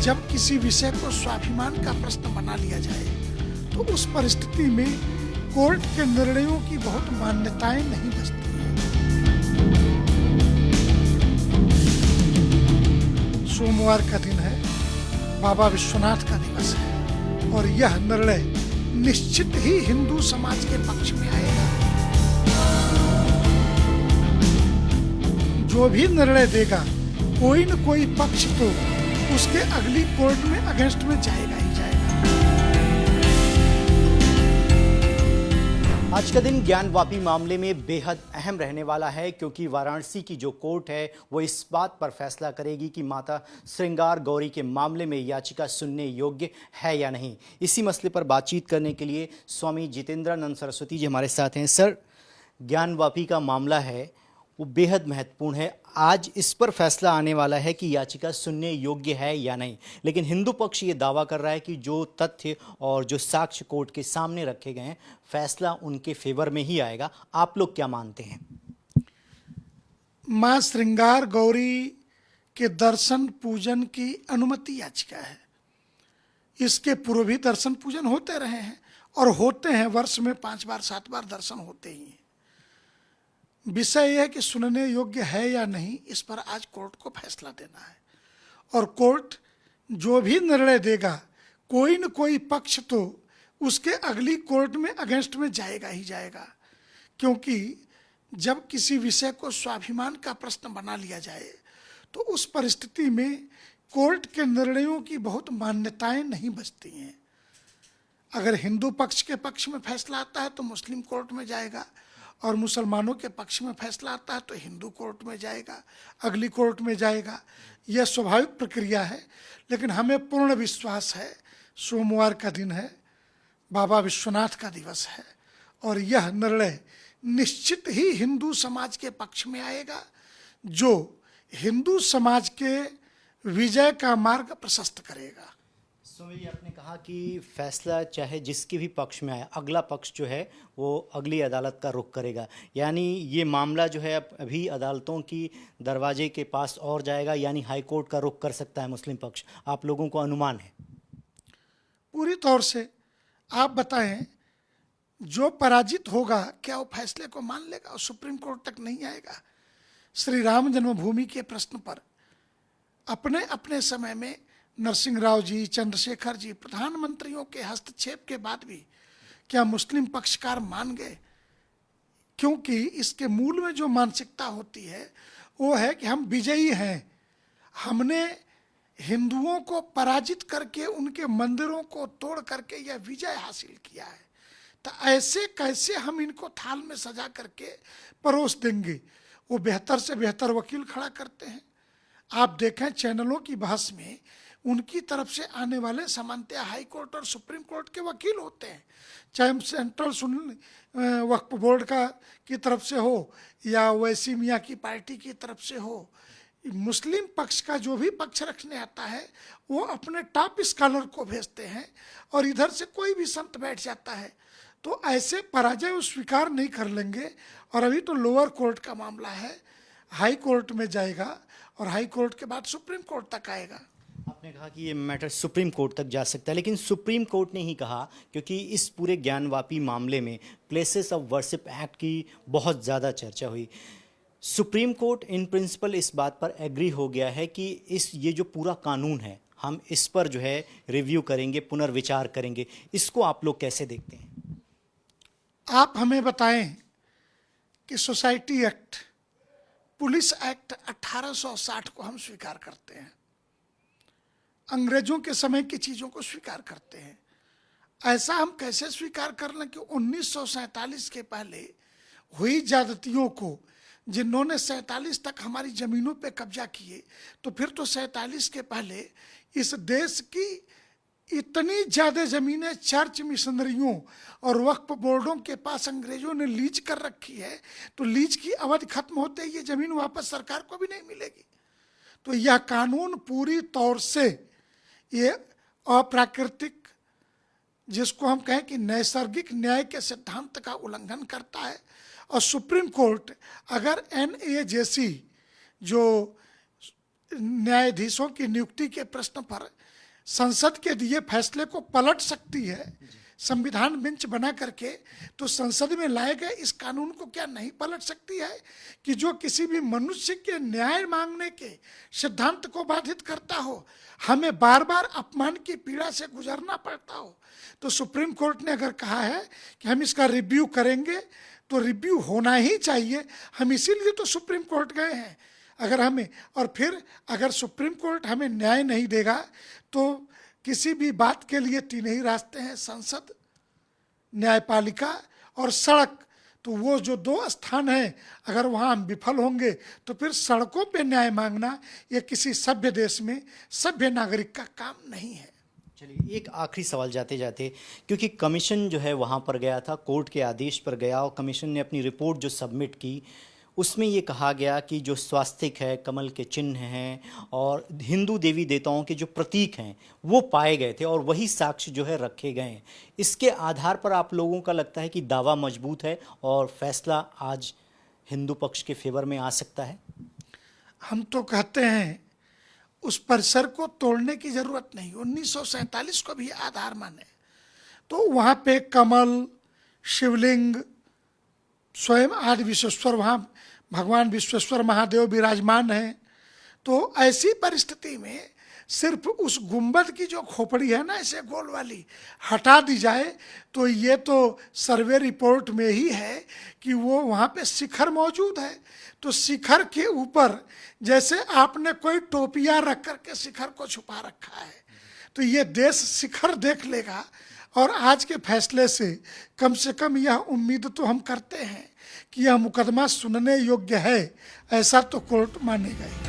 जब किसी विषय को स्वाभिमान का प्रश्न बना लिया जाए तो उस परिस्थिति में कोर्ट के निर्णयों की बहुत मान्यताएं नहीं बचती हैं। सोमवार का दिन है, बाबा विश्वनाथ का दिवस है और यह निर्णय निश्चित ही हिंदू समाज के पक्ष में आएगा। जो भी निर्णय देगा कोई न कोई पक्ष तो उसके अगली कोर्ट में अगेंस्ट में जाएगा ही जाएगा। आज का दिन ज्ञानवापी मामले में बेहद अहम रहने वाला है, क्योंकि वाराणसी की जो कोर्ट है वो इस बात पर फैसला करेगी कि माता श्रृंगार गौरी के मामले में याचिका सुनने योग्य है या नहीं। इसी मसले पर बातचीत करने के लिए स्वामी जितेंद्रानंद सरस्वती जी हमारे साथ हैं। सर, ज्ञानवापी का मामला है वो बेहद महत्वपूर्ण है। आज इस पर फैसला आने वाला है कि याचिका सुनने योग्य है या नहीं, लेकिन हिंदू पक्ष ये दावा कर रहा है कि जो तथ्य और जो साक्ष्य कोर्ट के सामने रखे गए हैं फैसला उनके फेवर में ही आएगा। आप लोग क्या मानते हैं? मां श्रृंगार गौरी के दर्शन पूजन की अनुमति याचिका है। इसके पूर्व भी दर्शन पूजन होते रहे हैं और होते हैं, वर्ष में 5 बार 7 बार दर्शन होते ही हैं। विषय यह है कि सुनने योग्य है या नहीं, इस पर आज कोर्ट को फैसला देना है और कोर्ट जो भी निर्णय देगा कोई न कोई पक्ष तो उसके अगली कोर्ट में अगेंस्ट में जाएगा ही जाएगा। क्योंकि जब किसी विषय को स्वाभिमान का प्रश्न बना लिया जाए तो उस परिस्थिति में कोर्ट के निर्णयों की बहुत मान्यताएं नहीं बचती हैं। अगर हिंदू पक्ष के पक्ष में फैसला आता है तो मुस्लिम कोर्ट में जाएगा और मुसलमानों के पक्ष में फैसला आता है तो हिंदू कोर्ट में जाएगा, अगली कोर्ट में जाएगा। यह स्वाभाविक प्रक्रिया है। लेकिन हमें पूर्ण विश्वास है, सोमवार का दिन है, बाबा विश्वनाथ का दिवस है और यह निर्णय निश्चित ही हिंदू समाज के पक्ष में आएगा, जो हिंदू समाज के विजय का मार्ग प्रशस्त करेगा। स्वामी, आपने कहा कि फैसला चाहे जिसके भी पक्ष में आए, अगला पक्ष जो है वो अगली अदालत का रुख करेगा। यानी ये मामला जो है अभी अदालतों की दरवाजे के पास और जाएगा, यानी हाई कोर्ट का रुख कर सकता है मुस्लिम पक्ष। आप लोगों को अनुमान है? पूरी तौर से आप बताएं, जो पराजित होगा क्या वो फैसले को मान लेगा और सुप्रीम कोर्ट तक नहीं आएगा? श्री राम जन्मभूमि के प्रश्न पर अपने अपने समय में नरसिंह राव जी, चंद्रशेखर जी, प्रधानमंत्रियों के हस्तक्षेप के बाद भी क्या मुस्लिम पक्षकार मान गए? क्योंकि इसके मूल में जो मानसिकता होती है वो है कि हम विजयी हैं, हमने हिंदुओं को पराजित करके उनके मंदिरों को तोड़ करके यह विजय हासिल किया है, तो ऐसे कैसे हम इनको थाल में सजा करके परोस देंगे? वो बेहतर से बेहतर वकील खड़ा करते हैं। आप देखें चैनलों की बहस में उनकी तरफ से आने वाले सामान्यतः हाई कोर्ट और सुप्रीम कोर्ट के वकील होते हैं, चाहे सेंट्रल वक्फ बोर्ड की तरफ से हो या वैसी मियाँ की पार्टी की तरफ से हो। मुस्लिम पक्ष का जो भी पक्ष रखने आता है वो अपने टॉप स्कॉलर को भेजते हैं और इधर से कोई भी संत बैठ जाता है, तो ऐसे पराजय वो स्वीकार नहीं कर लेंगे। और अभी तो लोअर कोर्ट का मामला है, हाई कोर्ट में जाएगा और हाई कोर्ट के बाद सुप्रीम कोर्ट तक आएगा। आपने कहा कि ये मैटर सुप्रीम कोर्ट तक जा सकता है, लेकिन सुप्रीम कोर्ट ने ही कहा, क्योंकि इस पूरे ज्ञानवापी मामले में प्लेसेस ऑफ वर्शिप एक्ट की बहुत ज़्यादा चर्चा हुई। सुप्रीम कोर्ट इन प्रिंसिपल इस बात पर एग्री हो गया है कि ये जो पूरा कानून है हम इस पर जो है रिव्यू करेंगे, पुनर्विचार करेंगे। इसको आप लोग कैसे देखते हैं? आप हमें बताएं कि सोसाइटी एक्ट, पुलिस एक्ट 1860 को हम स्वीकार करते हैं, अंग्रेजों के समय की चीज़ों को स्वीकार करते हैं। ऐसा हम कैसे स्वीकार कर लें कि 1947 के पहले हुई ज्यादतियों को, जिन्होंने 47 तक हमारी ज़मीनों पे कब्जा किए, तो फिर तो 47 के पहले इस देश की इतनी ज़्यादा ज़मीनें चर्च मिशनरियों और वक्फ बोर्डों के पास अंग्रेजों ने लीज कर रखी है, तो लीज की अवधि खत्म होते ही ये ज़मीन वापस सरकार को भी नहीं मिलेगी। तो यह कानून पूरी तौर से ये अप्राकृतिक, जिसको हम कहें कि नैसर्गिक न्याय के सिद्धांत का उल्लंघन करता है। और सुप्रीम कोर्ट अगर एनए जैसी जो न्यायाधीशों की नियुक्ति के प्रश्न पर संसद के दिए फैसले को पलट सकती है संविधान बेंच बना करके, तो संसद में लाए गए इस कानून को क्या नहीं पलट सकती है कि जो किसी भी मनुष्य के न्याय मांगने के सिद्धांत को बाधित करता हो, हमें बार बार अपमान की पीड़ा से गुजरना पड़ता हो। तो सुप्रीम कोर्ट ने अगर कहा है कि हम इसका रिव्यू करेंगे तो रिव्यू होना ही चाहिए। हम इसीलिए तो सुप्रीम कोर्ट गए हैं। अगर हमें, और फिर अगर सुप्रीम कोर्ट हमें न्याय नहीं देगा तो किसी भी बात के लिए तीन ही रास्ते हैं, संसद, न्यायपालिका और सड़क। तो वो जो दो स्थान हैं, अगर वहाँ हम विफल होंगे तो फिर सड़कों पे न्याय मांगना ये किसी सभ्य देश में सभ्य नागरिक का काम नहीं है। चलिए, एक आखिरी सवाल जाते जाते, क्योंकि कमीशन जो है वहाँ पर गया था, कोर्ट के आदेश पर गया और कमीशन ने अपनी रिपोर्ट जो सबमिट की उसमें ये कहा गया कि जो स्वास्तिक है, कमल के चिन्ह हैं और हिंदू देवी देवताओं के जो प्रतीक हैं वो पाए गए थे और वही साक्ष्य जो है रखे गए हैं। इसके आधार पर आप लोगों का लगता है कि दावा मजबूत है और फैसला आज हिंदू पक्ष के फेवर में आ सकता है? हम तो कहते हैं उस परिसर को तोड़ने की जरूरत नहीं, 1947 को भी आधार माने तो वहाँ पे कमल, शिवलिंग, स्वयं आदि विश्वेश्वर, वहाँ भगवान विश्वेश्वर महादेव विराजमान हैं। तो ऐसी परिस्थिति में सिर्फ उस गुंबद की जो खोपड़ी है ना ऐसे गोल वाली हटा दी जाए तो ये तो सर्वे रिपोर्ट में ही है कि वो वहाँ पे शिखर मौजूद है। तो शिखर के ऊपर जैसे आपने कोई टोपियाँ रख करके शिखर को छुपा रखा है, तो ये देश शिखर देख लेगा। और आज के फैसले से कम यह उम्मीद तो हम करते हैं कि यह मुकदमा सुनने योग्य है, ऐसा तो कोर्ट मानेगा ही।